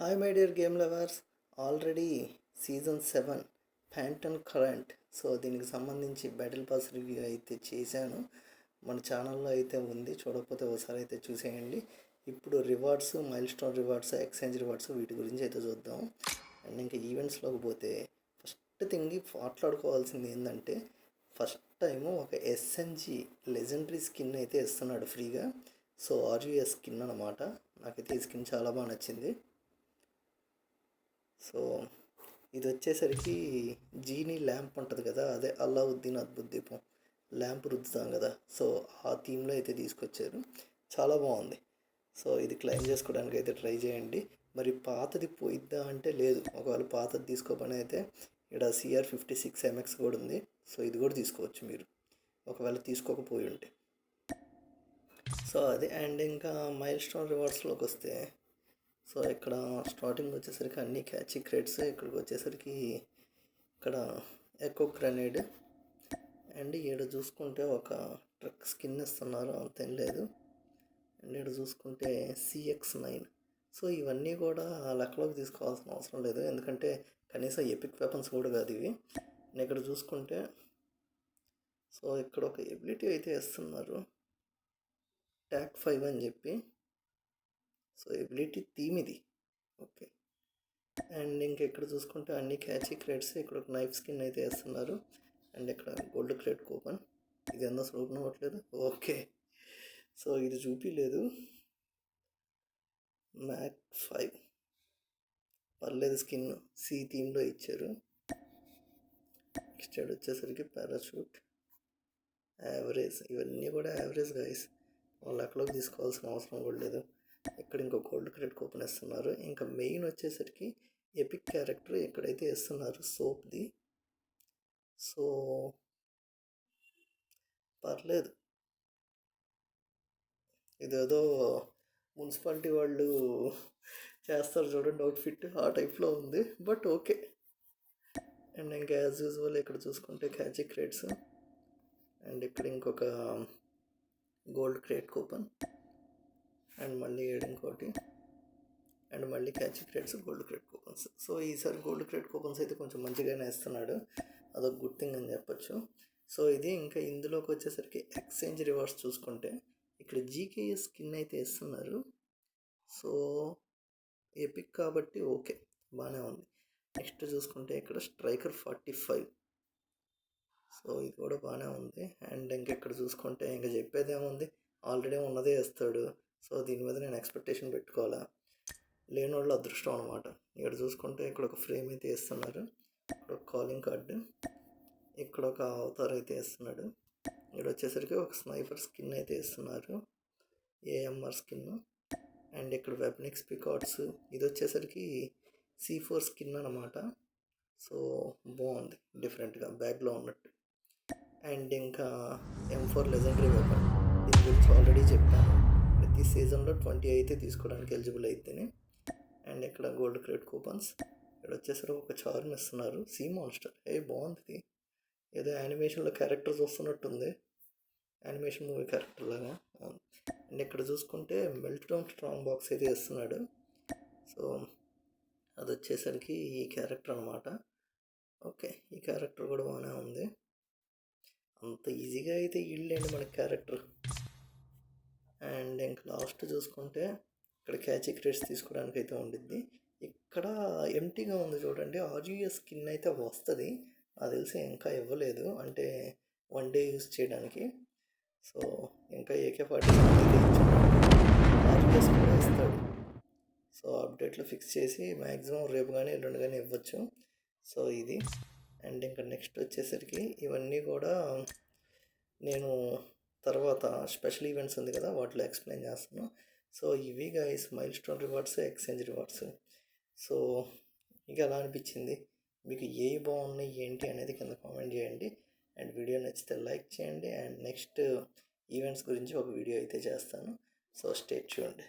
Hi my dear game lovers, already season 7 ప్యాంటన్ current. So దీనికి సంబంధించి బ్యాటిల్ పాస్ రివ్యూ అయితే చేశాను. మన ఛానల్లో అయితే ఉంది, చూడకపోతే ఒకసారి అయితే చూసేయండి. ఇప్పుడు rewards, mile stone rewards, exchange rewards వీటి గురించి అయితే చూద్దాం. అండ్ ఇంకా ఈవెంట్స్లోకి పోతే ఫస్ట్ థింగ్ మాట్లాడుకోవాల్సింది ఏంటంటే, ఫస్ట్ టైము ఒక ఎస్ఎన్జి లెజెండరీ స్కిన్ అయితే ఇస్తున్నాడు ఫ్రీగా. సో ఆర్యుఎస్ స్కిన్ అనమాట. నాకైతే ఈ స్కిన్ చాలా బాగా నచ్చింది. సో ఇది వచ్చేసరికి జీనీ ల్యాంప్ ఉంటుంది కదా, అదే అల్లావుద్దీన్ అద్భుత దీపం ల్యాంప్ రుద్దుతాం కదా, సో ఆ థీమ్లో అయితే తీసుకొచ్చారు. చాలా బాగుంది. సో ఇది క్లెయిమ్ చేసుకోవడానికి అయితే ట్రై చేయండి. మరి పాతది పోయిద్దా అంటే లేదు, ఒకవేళ పాతది తీసుకోపని అయితే ఇక్కడ CR56MX కూడా ఉంది. సో ఇది కూడా తీసుకోవచ్చు మీరు ఒకవేళ తీసుకోకపోయి ఉంటే. సో అది. అండ్ ఇంకా మైల్ స్టోన్ రివార్డ్స్లోకి వస్తే, సో ఇక్కడ స్టార్టింగ్ వచ్చేసరికి అన్ని క్యాచీ క్రేట్స్. ఇక్కడికి వచ్చేసరికి ఇక్కడ ఎకో గ్రనేడ్ అండ్ ఇక్కడ చూసుకుంటే ఒక ట్రక్ స్కిన్ ఇస్తున్నారు, అంతేం లేదు. అండ్ ఇక్కడ చూసుకుంటే CX9. సో ఇవన్నీ కూడా లెక్కలోకి తీసుకోవాల్సిన అవసరం లేదు, ఎందుకంటే కనీసం ఎపిక్ వెపన్స్ కూడా కాదు ఇవి. నేను ఇక్కడ చూసుకుంటే, సో ఇక్కడ ఒక ఎబిలిటీ అయితే ఇస్తున్నారు, ట్యాక్ 5 అని చెప్పి. సో ఎబిలిటీ థీమ్ ఇది, ఓకే. అండ్ ఇంకెక్కడ చూసుకుంటే అన్ని క్యాచీ క్రేట్స్. ఇక్కడ ఒక నైఫ్ స్కిన్ అయితే వేస్తున్నారు. అండ్ ఇక్కడ గోల్డ్ క్రేట్ కూపన్. ఇది ఎంత ఓపెన్ అవ్వట్లేదు, ఓకే. సో ఇది చూపించలేదు. మ్యాక్ 5 పర్లేదు, స్కిన్ సి థీమ్లో ఇచ్చారు. నెక్స్ట్ వచ్చేసరికి పారాషూట్, యావరేజ్. ఇవన్నీ కూడా యావరేజ్ గైస్, వాళ్ళు లెక్కలోకి తీసుకోవాల్సిన అవసరం కూడా లేదు. ఇక్కడ ఇంకో గోల్డ్ క్రేట్ కూపన్ ఇస్తున్నారు. ఇంకా మెయిన్ వచ్చేసరికి ఎపిక్ క్యారెక్టర్ ఎక్కడైతే ఇస్తున్నారు, సోప్ది. సో పర్లేదు, ఇదేదో మున్సిపాలిటీ వాళ్ళు చేస్తారు చూడండి అవుట్ఫిట్, ఆ టైప్లో ఉంది, బట్ ఓకే. అండ్ ఇంకా యాజ్ యూజువల్ ఇక్కడ చూసుకుంటే క్యాచీ క్రేట్స్. అండ్ ఇక్కడ ఇంకొక గోల్డ్ క్రేట్ కూపన్. అండ్ మళ్ళీ ఇంకోటి. అండ్ మళ్ళీ catch crates, gold crate coupons. So ఈసారి గోల్డ్ క్రేట్ కూపన్స్ అయితే కొంచెం మంచిగానే ఇస్తున్నాడు, అదొక గుడ్ థింగ్ అని చెప్పచ్చు. సో ఇది. ఇంకా ఇందులోకి వచ్చేసరికి ఎక్స్చేంజ్ రివార్డ్స్ చూసుకుంటే ఇక్కడ GKS స్కిన్ అయితే ఇస్తున్నారు. సో ఎపిక్ కాబట్టి ఓకే, బాగానే ఉంది. నెక్స్ట్ చూసుకుంటే ఇక్కడ స్ట్రైకర్ 45. సో ఇది కూడా బాగానే ఉంది. అండ్ ఇంకెక్కడ చూసుకుంటే ఇంకా చెప్పేదేముంది, ఆల్రెడీ ఉన్నదే ఇస్తాడు. సో దీని మీద నేను ఎక్స్పెక్టేషన్ పెట్టుకోవాలా, లేని వాళ్ళు అదృష్టం అనమాట. ఇక్కడ చూసుకుంటే ఇక్కడ ఒక ఫ్రేమ్ అయితే ఇస్తున్నారు, ఇక్కడ ఒక కాలింగ్ కార్డు, ఇక్కడ ఒక అవతార్ అయితే ఇస్తున్నాడు. ఇక్కడ వచ్చేసరికి ఒక స్నైపర్ స్కిన్ అయితే ఇస్తున్నారు, AMR స్కిన్. అండ్ ఇక్కడ వెపనిక్స్ పికాట్స్. ఇది వచ్చేసరికి C4 స్కిన్ అనమాట. సో బాగుంది, డిఫరెంట్గా బ్యాగ్లో ఉన్నట్టు. అండ్ ఇంకా M4 లెజెండరీ వెపన్, దీని గురించి ఆల్రెడీ చెప్పాను. ప్రతి సీజన్లో 20 అయితే తీసుకోవడానికి ఎలిజిబుల్ అయితేనే. అండ్ ఇక్కడ గోల్డ్ క్రేట్ కూపన్స్. ఇక్కడ వచ్చేసరికి ఒక చార్మ్ ఇస్తున్నారు, సీ మాన్స్టర్. బాగుంది, ఏదో యానిమేషన్లో క్యారెక్టర్స్ వస్తున్నట్టుంది, యానిమేషన్ మూవీ క్యారెక్టర్ లాగా. అండ్ ఇక్కడ చూసుకుంటే మెల్ట్ డౌన్ స్ట్రాంగ్ బాక్స్ అయితే ఇస్తున్నాడు. సో అది వచ్చేసరికి ఈ క్యారెక్టర్ అనమాట. ఓకే, ఈ క్యారెక్టర్ కూడా బాగానే ఉంది. అంత ఈజీగా అయితే ఇల్లేండి మనకి క్యారెక్టర్. అండ్ ఇంకా లాస్ట్ చూసుకుంటే ఇక్కడ క్యాచీ క్రేట్స్ తీసుకోవడానికి అయితే ఉండిద్ది. ఇక్కడ ఎంటీగా ఉంది చూడండి, RUS స్కిన్ అయితే వస్తుంది, నాకు తెలిసి ఇంకా ఇవ్వలేదు, అంటే 1 డే యూస్ చేయడానికి. సో ఇంకా AK-47 అయితే ఇచ్చాడు, RUS కూడా ఇస్తాడు. సో అప్డేట్లో ఫిక్స్ చేసి మ్యాక్సిమం రేపు కానీ ఎల్లుండి కానీ ఇవ్వచ్చు. సో ఇది. అండ్ ఇంకా నెక్స్ట్ వచ్చేసరికి ఇవన్నీ కూడా నేను తర్వాత స్పెషల్ ఈవెంట్స్ ఉంది కదా, వాటిలో ఎక్స్ప్లెయిన్ చేస్తాను. సో ఇవి guys mile stone rewards, exchange rewards. So మీకు ఎలా అనిపించింది, మీకు ఏ బాగున్నాయి ఏంటి అనేది కింద కామెంట్ చేయండి. అండ్ వీడియో నచ్చితే లైక్ చేయండి. అండ్ నెక్స్ట్ ఈవెంట్స్ గురించి ఒక వీడియో అయితే చేస్తాను. So stay tuned.